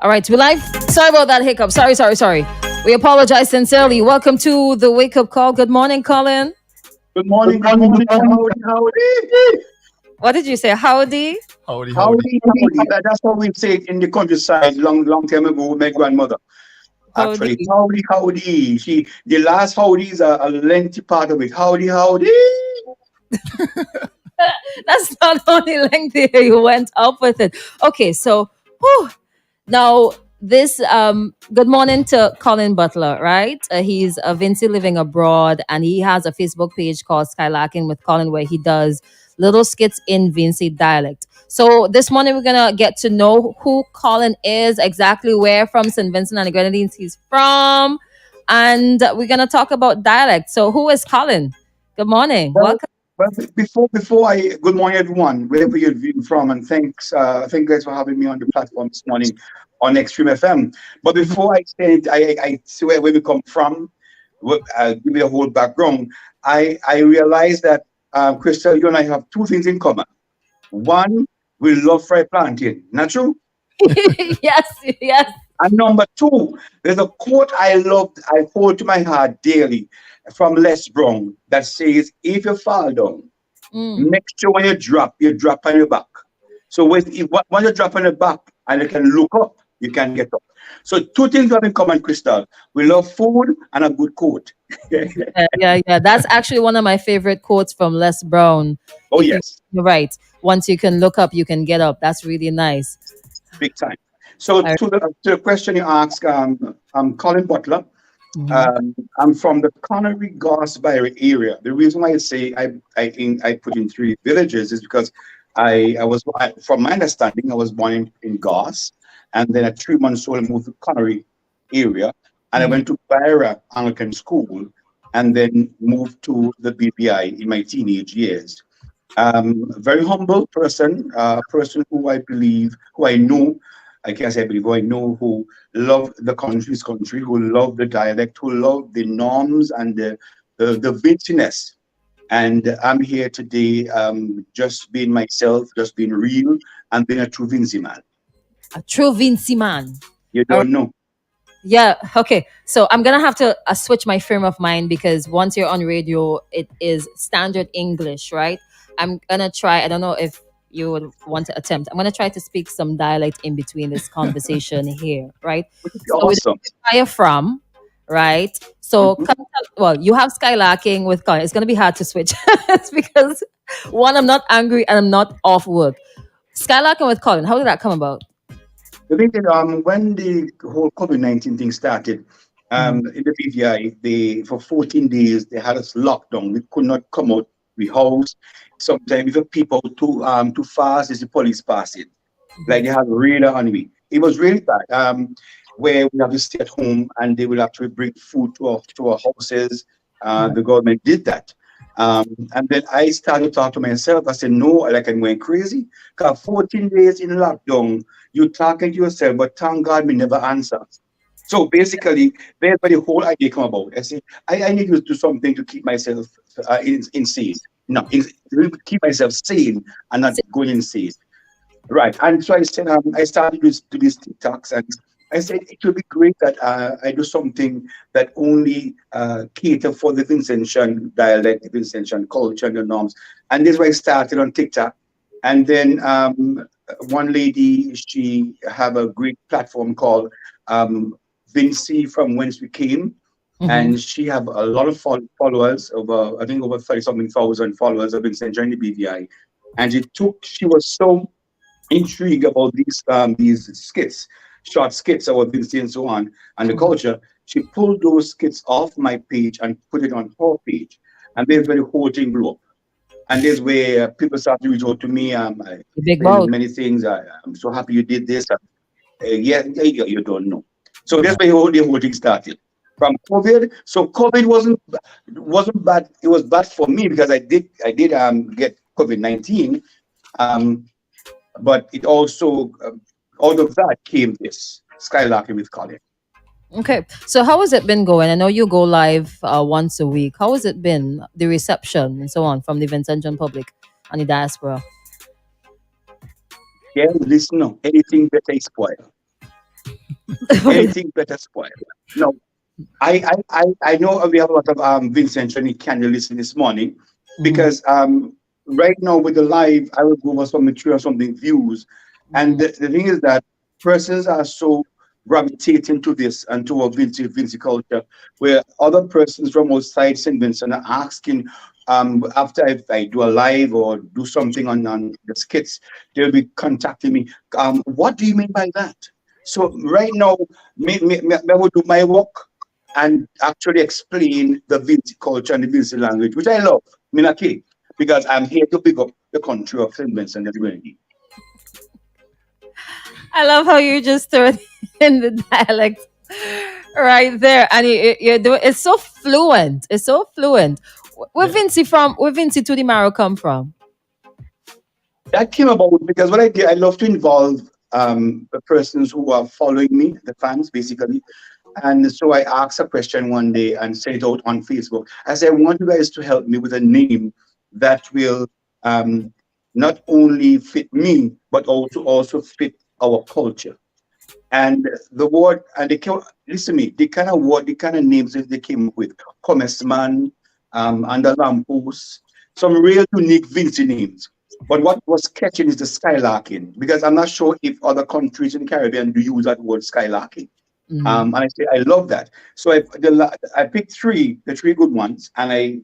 All right, we live. Sorry about that hiccup. Sorry. We apologize sincerely. Welcome to the wake up call. Good morning, Colin. Good morning, good morning. Howdy, howdy. What did you say? Howdy? Howdy, howdy. Howdy, howdy. That's how we say it in the countryside long time ago with my grandmother. Actually, Howdy. howdy, howdy. The last howdy is a lengthy part of it. Howdy, howdy. That's not only lengthy. You went up with it. Okay, so whew, now this good morning to Colin Butler, right? He's a Vinci living abroad, and he has a Facebook page called Skylarking with Colin, where he does little skits in Vinci dialect. So this morning we're gonna get to know who Colin is, exactly where from St. Vincent and the Grenadines he's from, and we're gonna talk about dialect. So who is Colin? Good morning. Well, Welcome. before good morning, everyone, wherever you're viewing from, and thank you guys for having me on the platform this morning on Extreme FM. But before I say it, I swear where we come from, give you a whole background. I realized that, Crystal, you and I have two things in common. One, we love fried plantain. Not true? Yes. And number two, there's a quote I hold to my heart daily from Les Brown that says, if you fall down, Mm. make sure when you drop on your back. So when you drop on your back and you can look up, you can get up. So two things we have in common, Crystal. We love food and a good quote. Yeah. That's actually one of my favorite quotes from Les Brown. Oh, If you, yes, you're right. Once you can look up, you can get up. That's really nice. big time. So I, to the question you asked, I'm Colin Butler. Mhm. I'm from the Connery Gosbury area. The reason why I say I put in three villages is because from my understanding, I was born in Goss, and then at 3 months old, I moved to Connery area, and I Mhm. went to Byra Anglican School, and then moved to the BBI in my teenage years. Very humble person who I know, I can't say I believe, who I know, who love his country, who love the dialect, who love the norms and the wittiness. And I'm here today, just being myself, just being real, and being a true Vincy man. A true Vinci man. You All right. don't know. Yeah. Okay. So I'm gonna have to switch my frame of mind because once you're on radio, it is standard English, right? I'm gonna try. I don't know if you would want to attempt. I'm gonna try to speak some dialect in between this conversation here, right? So we don't Awesome. know where you're from, right? So, Mhm. well, you have Skylarking with Colin. It's gonna be hard to switch. It's because one, I'm not angry and I'm not off work. Skylarking with Colin. How did that come about? The thing is, when the whole COVID-19 thing started, Mm. in the BVI, for 14 days they had us locked down. We could not come out the house. Sometimes if the people too fast, is the police passing. Like they had radar on me. It was really bad. Where we have to stay at home and they will actually bring food to our houses. The government did that. And then I started to talk to myself. I said, no, like I'm going crazy. Because 14 days in lockdown, you talking to yourself, but thank God me never answer. So basically, that's where the whole idea come about. I say, I need to do something to keep myself insane. No, keep myself sane and not going insane. Right. And so I said, I started to these TikToks, and I said it would be great that I do something that only cater for the Vincentian dialect, the Vincentian culture and the norms. And this is why I started on TikTok. And then one lady, she have a great platform called Vinci from Whence We Came. Mhm. And she have a lot of followers, I think over 30 something thousand followers of Vincentian in the BVI. And she was so intrigue about these skits, short skits about Vinci and so on, and the culture. She pulled those skits off my page and put it on her page, and there's where the whole thing blew up. And there's where people start to reach out to me. The big Saying mouth. many things. I'm so happy you did this. Yeah, you don't know. So that's where the whole thing started from COVID. So COVID wasn't bad. It was bad for me because I did get COVID-19. Um, but it also out of that came this Skylarking with Colin. Okay. So how has it been going? I know you go live once a week. How has it been? The reception and so on from the Vincentian public and the diaspora. Yeah, listen, no, anything better is spoiled. Anything better spoiled. No, I know we have a lot of Vincent Johnny Candy listening this morning Mhm, because right now with the live I will go over some material, something views. And mhm, the thing is that persons are so gravitating to this and to our Vinci culture, where other persons from outside St. Vincent are asking after if I do a live or do something on the skits, they'll be contacting me. What do you mean by that? So right now, I will do my work and actually explain the Vinci culture and the Vinci language, which I love, Minaki, because I'm here to pick up the country of St. Vincent and the Grenadines. I love how you just throw it in the dialect right there, and you're doing. It's so fluent. It's so fluent. Yeah. Where Vinci to the Marrow come from? That came about because what I did, I love to involve the persons who are following me, the fans basically. And so I asked a question one day and sent it out on Facebook. I said, I want you guys to help me with a name that will um, not only fit me, but also fit our culture. And the word, and they came, listen to me, the kind of word, the kind of names that they came up with, Commerce Man, Under Lampos, some real unique Vinci names. But what was catching is the skylarking, because I'm not sure if other countries in the Caribbean do use that word skylarking. Mhm. And I say I love that. So I picked three, the three good ones, and I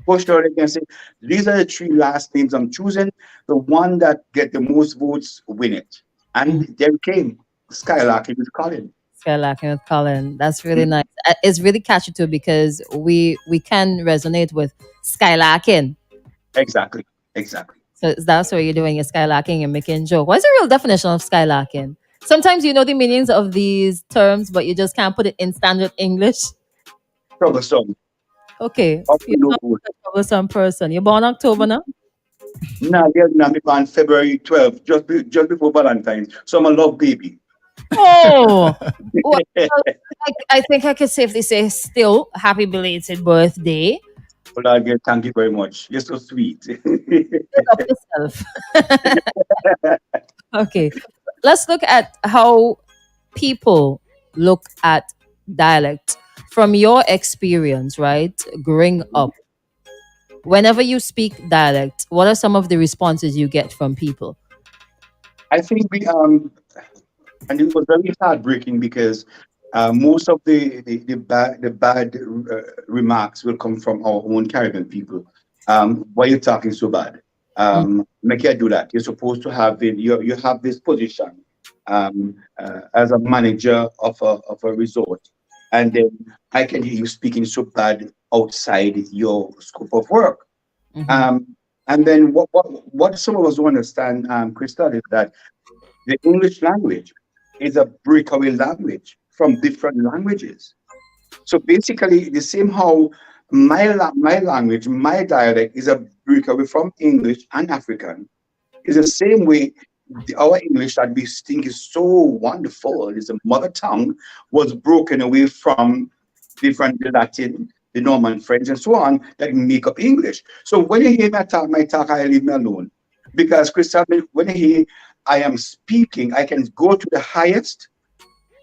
pushed out again and said, these are the three last names I'm choosing. The one that get the most votes win it. Mhm. And there it came. Skylarking with Colin. Skylarking with Colin. That's really nice. It's really catchy too because we can resonate with skylarking. Exactly. Exactly. So that's what you're doing. You're skylarking and making joke. What's the real definition of skylarking? Sometimes you know the meanings of these terms, but you just can't put it in standard English. Troublesome. Okay, Up you're to no not good. a troublesome person. You're born October now. Now, there's now on February 12th, just before Valentine's. So I'm a love baby. Oh, well, I think I could safely say still happy belated birthday. Well, again, thank you very much. You're so sweet. Pick up yourself. Okay, let's look at how people look at dialect from your experience, right? Growing up, whenever you speak dialect, what are some of the responses you get from people? I think and it was very heartbreaking because most of the bad remarks will come from our own Caribbean people. Why you talking so bad? Mm, Make you do that. You're supposed to have you have this position as a manager of a resort, and then I can hear you speaking so bad outside your scope of work. mhm, Um, and then what some of us don't understand, Crystal, is that the English language is a breakaway language from different languages. So basically, the same how my language, my dialect is a breakaway from English and African, is the same way our English that we think is so wonderful, is a mother tongue, was broken away from different the Latin, the Norman French, and so on that make up English. So when you hear my talk, I leave me alone. Because Christian, when you hear I am speaking, I can go to the highest,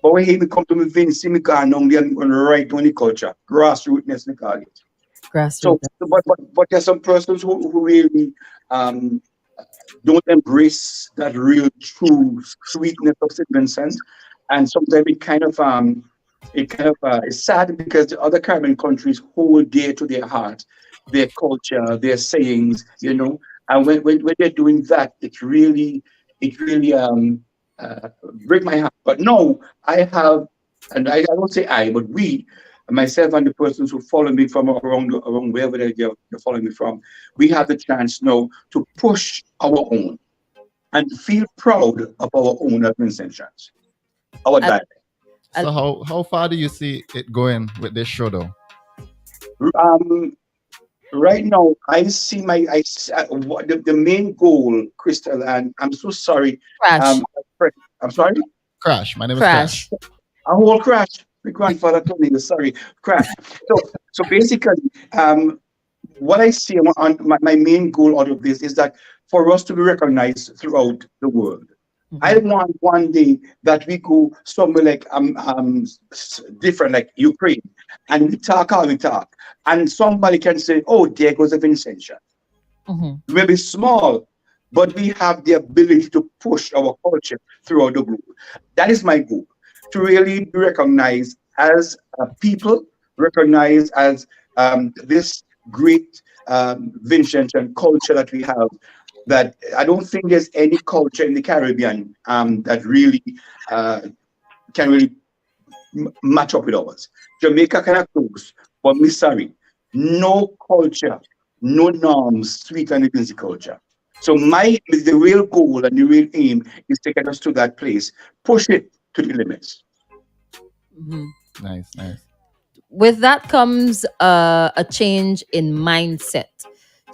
but when you hear me come to me, Vince, see me going on there and right on the culture, grassrootsness, we call it. So, grassroots. but there's some persons who really um, don't embrace that real true sweetness of St. Vincent. And sometimes it kind of is sad because the other Caribbean countries hold dear to their heart, their culture, their sayings, And when they're doing that, it really uh, break my heart. But no, I have, and I don't say I, but we, myself and the persons who follow me from around wherever they're following me from, we have the chance now to push our own and feel proud of our own administrations, our I, dialect. I, So how far do you see it going with this show though? Um, right now, the main goal, Crystal, and I'm so sorry. crash, Um, I'm sorry. Crash. My name is Crash. crash. A whole crash. My grandfather told me this. Sorry, crash. So basically, what I see on my main goal out of this is that for us to be recognized throughout the world. I Mhm. want one day that we go somewhere like different, like Ukraine, and we talk how we talk, and somebody can say, "Oh, there goes a Vincentia." Mhm. We may be small, but we have the ability to push our culture throughout the globe. That is my goal, to really be recognized as a people, recognized as this great Vincentian culture that we have. That I don't think there's any culture in the Caribbean that really uh, can really match up with ours. Jamaica kind of close, but me sorry, no culture, no norms sweeter than the culture. So my the real goal and the real aim is to get us to that place, push it to the limits. Mhm. Nice, nice. With that comes a change in mindset.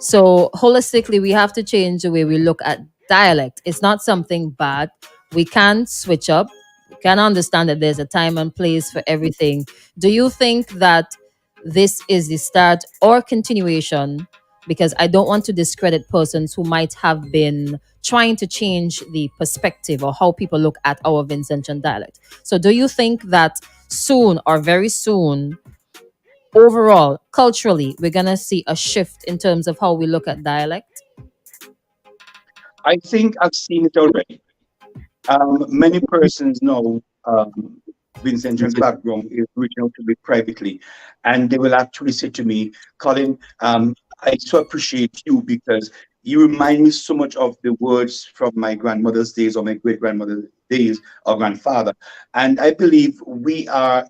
So, holistically, we have to change the way we look at dialect. It's not something bad. We can switch up. We can understand that there's a time and place for everything. Do you think that this is the start or continuation? Because I don't want to discredit persons who might have been trying to change the perspective or how people look at our Vincentian dialect. So, do you think that soon or very soon, overall, culturally, we're going to see a shift in terms of how we look at dialect? I think I've seen it already. Many persons know Vincentian's background is reaching out to me privately, and they will actually say to me, Colin, I so appreciate you because you remind me so much of the words from my grandmother's days or my great grandmother's days or grandfather. And I believe we are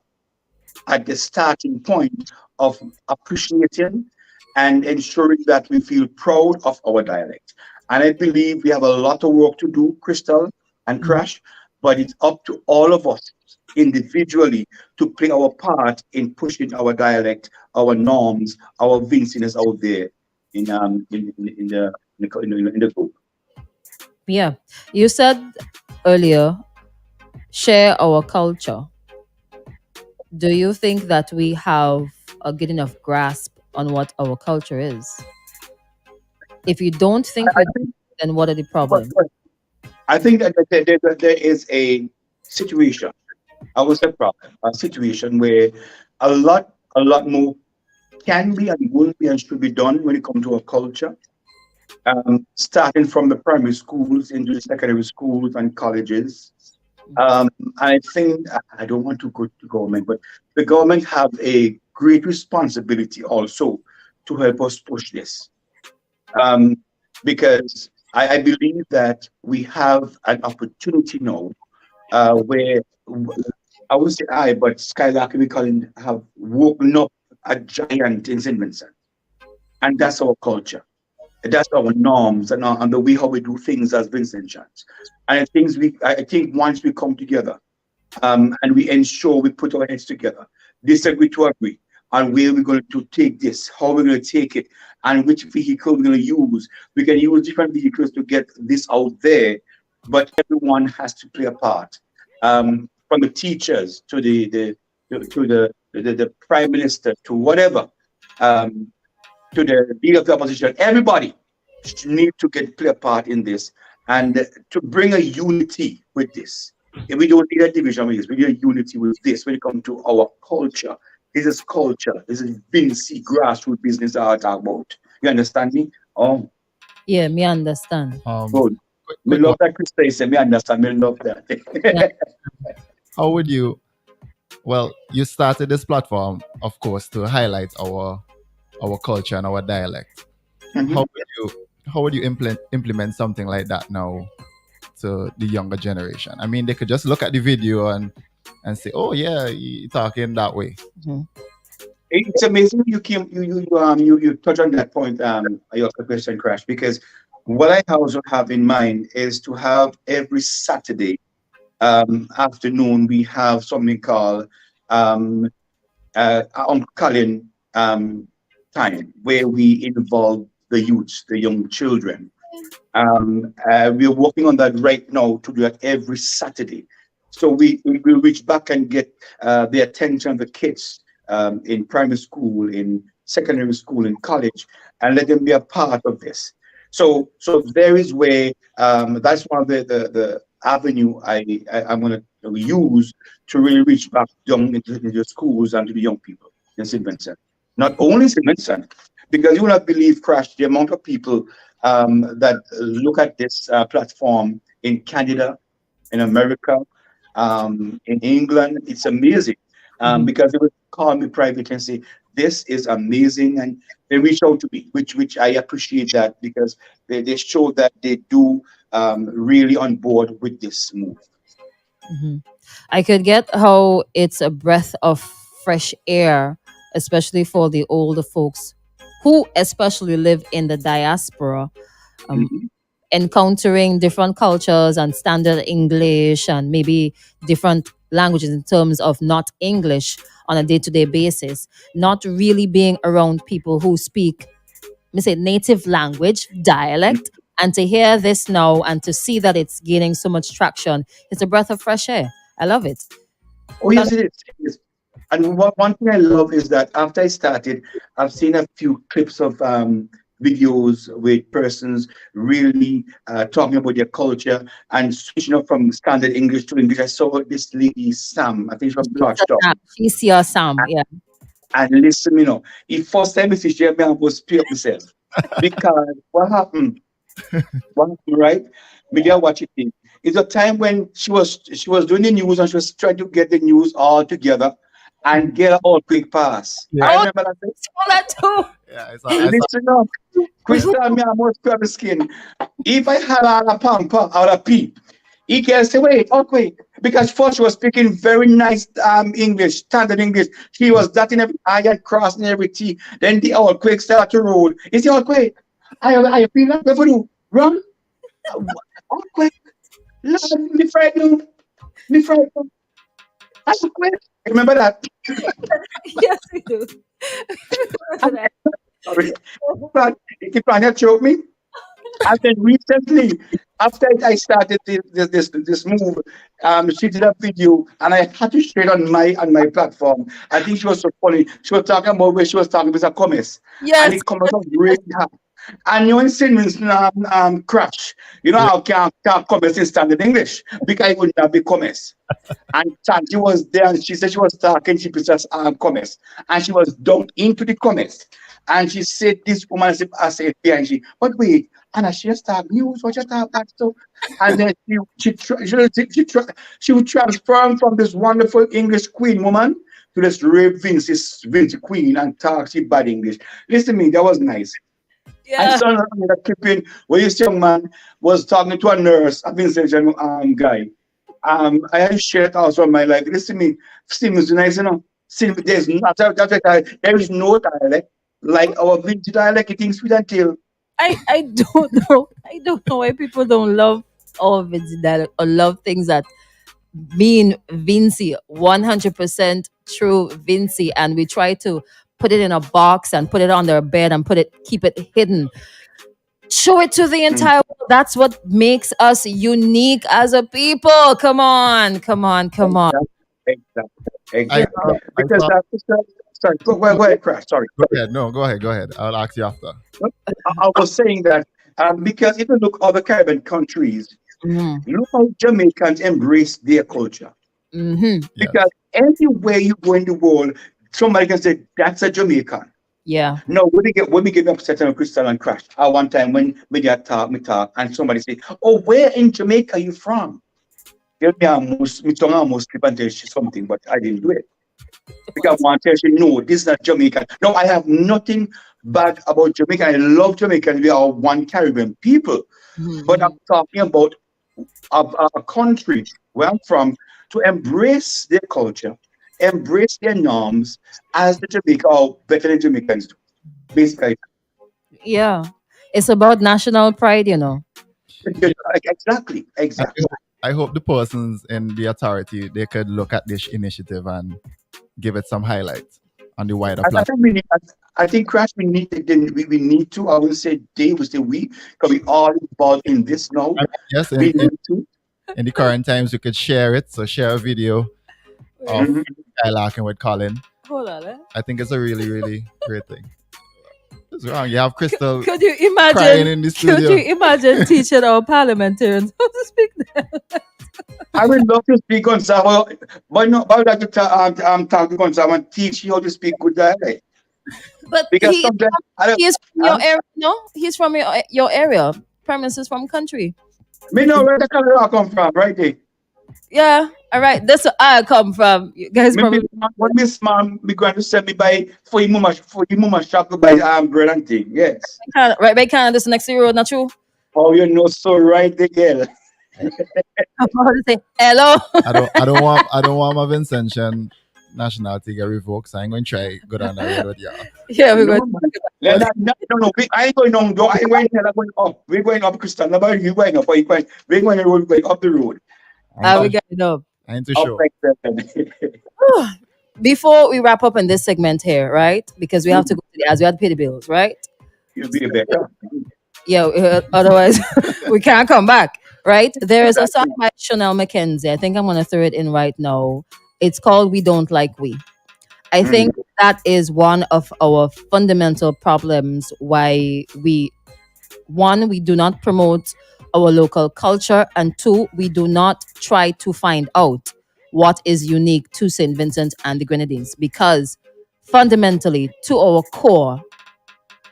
at the starting point of appreciating and ensuring that we feel proud of our dialect. And I believe we have a lot of work to do, Crystal and Mhm. Crash, but it's up to all of us individually to play our part in pushing our dialect, our norms, our vinciness out there in the group. Yeah. You said earlier, share our culture. Do you think that we have a good enough grasp on what our culture is? If you don't I, think I we do, think, then what are the but, problems? but I think that there is a situation, I was a situation where a lot more can be and will be and should be done when it comes to our culture, starting from the primary schools into the secondary schools and colleges. I think I don't want to go to government, but the government have a great responsibility also to help us push this, um, because I believe that we have an opportunity now where I would say I, but Skylarking we Colin have woken up a giant in St. Vincent. And that's our culture. That's our norms and the way how we do things as Vincentians. And I think once we come together and we ensure we put our heads together, disagree to agree, on where we're going to take this, how we're going to take it, and which vehicle we're going to use. We can use different vehicles to get this out there, but everyone has to play a part. From the teachers to the prime minister to whatever, um, to the leader of the opposition, everybody need to get play a part in this and to bring a unity with this. If we don't need a division with this, we need a unity with this when it comes to our culture. This is culture. This is Vinci grassroots business that I talk about. You understand me? Oh, Yeah, me understand. good. Me Quick love one. that Chris say. Me understand. Me love Yeah. that. How would you? Well, you started this platform, of course, to highlight our culture and our dialect. How Mhm. would you? How would you implement something like that now to the younger generation? I mean, they could just look at the video and say, "Oh yeah, you talking that way." Mhm. It's amazing you touch on that point, your question, Crash, because what I also have in mind is to have every Saturday afternoon we have something called um, on Colin time where we involve the youths, the young children. We're working on that right now to do that every Saturday. So we will reach back and get the attention of the kids in primary school, in secondary school, in college, and let them be a part of this. So there is where that's one of the avenue I'm going to use to really reach back down into the schools and to the young people in St. Vincent. Not only St. Vincent, because you will not believe, Crash, the amount of people that look at this platform in Canada, in America, in England. It's amazing Mhm. because they would call me privately and say, "This is amazing," and they reach out to me, which I appreciate that because they show that they do really on board with this move. Mhm. I could get how it's a breath of fresh air, especially for the older folks who especially live in the diaspora, um, Mhm. encountering different cultures and standard English and maybe different languages in terms of not English on a day-to-day basis, not really being around people who speak, me say, native language, dialect, and to hear this now and to see that it's gaining so much traction, it's a breath of fresh air. I love it. Oh, yes, it is. It is. And one thing I love is that after I started, I've seen a few clips of videos with persons really talking about their culture and switching up from standard English to English. I saw this lady, Sam, I think she's from Georgetown. She's your Sam. Yeah. And listen, if first time I see she, I almost spit up myself. Because what happened? What happened, right? Media watch it. It's a time when she was doing the news and she was trying to get the news all together and get all quick pass. Yeah, I Oh, remember that. saw that too. yeah. I saw Listen up, Crystal, me almost grab the skin. If I had a pamper or a peep, he can say, wait, oh, wait. Because first she was speaking very nice English, standard English. She was dotting every I and crossing every T. Then the old quick start to roll. Is the old quick? I feel like we do. Run. Old quick. Lord, me frightened. Me frightened. I quick. Remember that? Yes, we do. Sorry. But if you can't choke me. And then recently, after I started this move, she did a video, and I had to share it on my platform. I think she was so funny. She was talking about where she was talking with a commerce, and Yes. the commerce was really hard. And you know, in Simmons crash, you know yeah. how can't commerce in standard English because it would not be commerce. And Santi was there and she said she was talking, she possessed comments. And she was dumped into the comments. And she said, this woman said, I said, behind she, but wait, Anna, she just talk news, what you talk about? So, and then she would transform from this wonderful English queen woman to this Ray Vinci queen and talk she bad English. Listen to me, that was nice. I Yeah. saw another clipping where this young man was talking to a nurse, a Vincent guy. I have shared also on my life. Listen to me, seems nice, there's not there is no dialect like our Vinci dialect. It thinks we don't tell. I don't know. I don't know why people don't love all of it that or love things that mean Vinci, 100% true Vinci, and we try to put it in a box and put it on their bed and keep it hidden. Show it to the Mm. entire world. That's what makes us unique as a people. Come on, come on, come on. Exactly, exactly, I exactly. saw. I Because saw. sorry, go ahead, Crash. Sorry. Go ahead. No, go ahead. Go ahead. I'll ask you after. I was saying that because if you look other Caribbean countries, Mm-hmm. look how Jamaicans embrace their culture. Mm-hmm. Because Yes. anywhere you go in the world, somebody can say that's a Jamaican. Yeah. No, when we get upset on Crystal and Crash, one time when media talk, and somebody say, "Oh, where in Jamaica are you from?" Tell me almost, me tongue almost slip and tell she something, but I didn't do it because I want to tell you, no, this is not Jamaican. No, I have nothing bad about Jamaica. I love Jamaican. We are one Caribbean people, but I'm Mm-hmm. talking about a country where I'm from to embrace their culture, embrace their norms as the Jamaica or better than Jamaicans do. Basically, Yeah. It's about national pride. Yeah. exactly, I exactly. hope, I hope the persons in the authority they could look at this initiative and give it some highlights on the wider I platform. think I think Crash, we need to. I will say they will say we because we all involved in this now. I mean, yes, We need to. in the current times, we could share it. So share a video Wait, of Mhm. Skylarking with Colin. hold on. Eh? I think it's a really, really great thing. What's wrong? You have Crystal Could you crying imagine? in the Could you studio. imagine teaching our parliamentarians how to speak? I would love to speak on someone, but no, but I would like to talk to someone, teach you how to speak good dialect. But Because sometimes I don't, he is from your um, area, no? He's from your area. Premises from country. me know where the color I come from, right there. Yeah. All right. That's where I come from. You guys Me, probably when Miss Mom, me going to send me by for your mama shop to buy bread and thing. Yes. Canada, right by Canada, this next to the road, not true? Oh, you know so right there, girl. I'm about to say hello. I don't want my Vincentian nationality get revoked, so I'm going to try go down that road with y'all. Yeah, we're No, going. man. No. I ain't going on. I ain't going there. I'm going up. We're going up, Crystal. Nobody you going up. Or you going, we're going the road, going up the road. I ain't We too, got it up. I ain't too Up sure. like that. Before we wrap up in this segment here, right? Because we have to go to the ads, we have to pay the bills, right? You'll be better. Yeah, otherwise we can't come back, right? There is a song Exactly. by Chanel McKenzie. I think I'm gonna throw it in right now. It's called "We Don't Like We." I Mm. think that is one of our fundamental problems why we do not promote our local culture, and two, we do not try to find out what is unique to St. Vincent and the Grenadines, because fundamentally, to our core,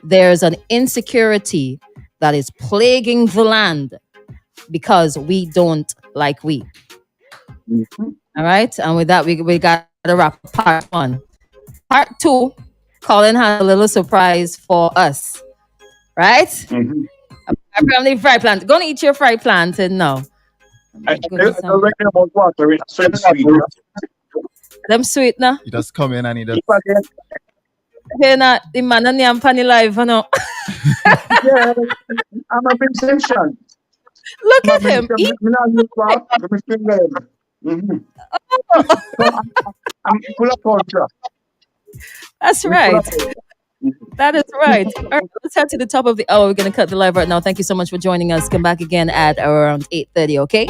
there's an insecurity that is plaguing the land because we don't like we. Mhm. All right. And with that, we got to wrap up part one. Part two, Colin has a little surprise for us. Right? Mhm. A family fried plant. Gonna eat your fried plantain now. Oh I my goodness. don't reckon about water. It's so sweet. Them sweet na. You just come in and you just If I get, Hey na the man and the pani live, you know. yeah, I'm a Vincentian. Look I'm a at him. Vincentian. Eat. Me not use part. Me still learn. Mhm. So I'm full of culture. That's I'm full right. of culture. That is right. All right, let's head to the top of the hour. We're gonna cut the live right now. Thank you so much for joining us. Come back again at around 8:30, okay?